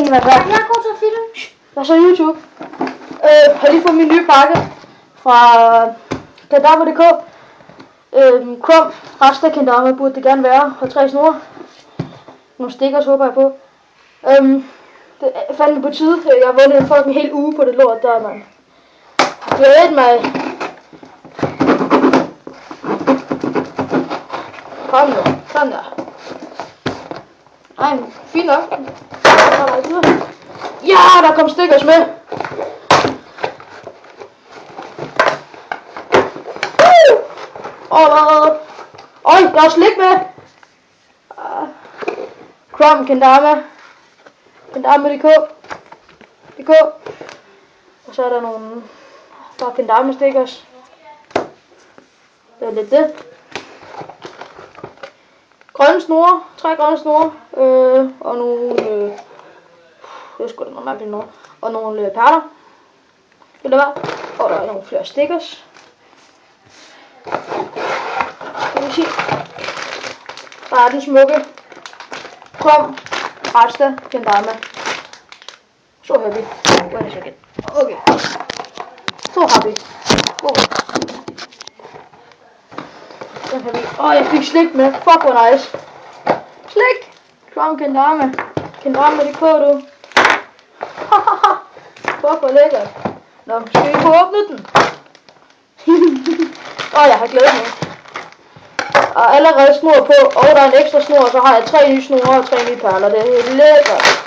ingen af Jeg er god til at filme. Hvad så YouTube? Har lige fået min nye pakke fra Kendama.dk. Krum, resten af Kendama burde det gerne være, og 3 snore. Nogle stickers håber jeg på. Det er fandme på tide. Jeg har vundet en fucking hel uge på det lort der, mand. Jeg ved mig. Kom nu, sådan der. Ej, fint nok. Ja, der kom stickers med. Øj, der er slik med. Krum, Kendama. Kendama.dk. Og så er der nogle fra Kendama stickers. Det er lidt det. Grønne snore, 3 grønne snore, og nogle, det er sgu da noget mærkeligt noget, og nogle perler. Det er der. Og der er nogle flere stickers. Skal vi se. Der er den smukke Krum, Rasta, Kendama. Så happy. Wait a second. Okay. Så happy. Den happy. Jeg fik slik med. Fuck, hvor nice. Slik. Krum, Kendama. Kendama.dk, du. Fuck, hvor lækkert. Nå, skal vi få åbnet den? Jeg har glædet mig. Og allerede snor på, og der er en ekstra snor, og så har jeg 3 nye snore og 3 nye perler. Det er helt lækkert.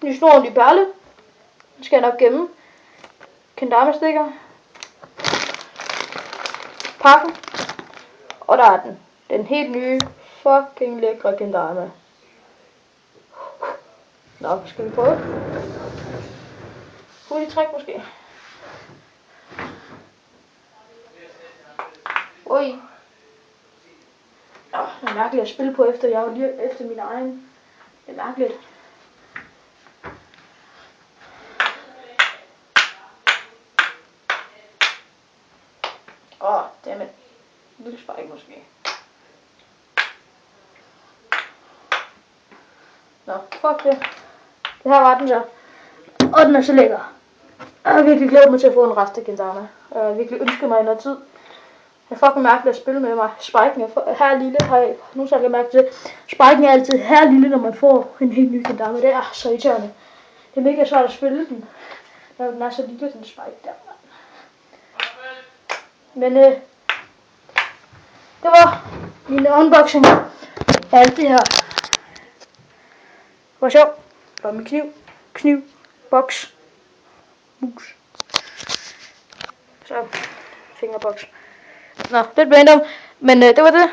Ny snor og ny perle. Den skal jeg nok gemme. Kendama stikker. Pakken. Og der er den. Den helt nye, fucking lækre Kendama. Nå, skal vi prøve? Hurtigt træk måske. Oj. Det er mærkeligt at spille på efter, jeg var lige efter min egen. Det er mærkeligt. Dammit. Lille spike måske. Nå, fuck det. Det her var den så. Og den er så lækker. Jeg har virkelig glædet mig til at få en rest af Kendama. Jeg har virkelig ønsket mig i noget tid. Det er fucking mærkeligt at spille med mig. Spiken er her lille, har jeg nu så jeg mærke til. Spiken er altid her lille, når man får en helt ny Kendama. Det er så irriterende. Det er mega svært at spille den, når den er så lille, den spike der. Men det var min unboxing af alt det her. Det var sjovt. Det var min kniv, boks, mus. Så fingerboks. Nå, lidt random, men det var det.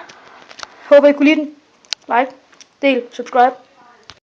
Håber I kunne lide den. Like, del, subscribe.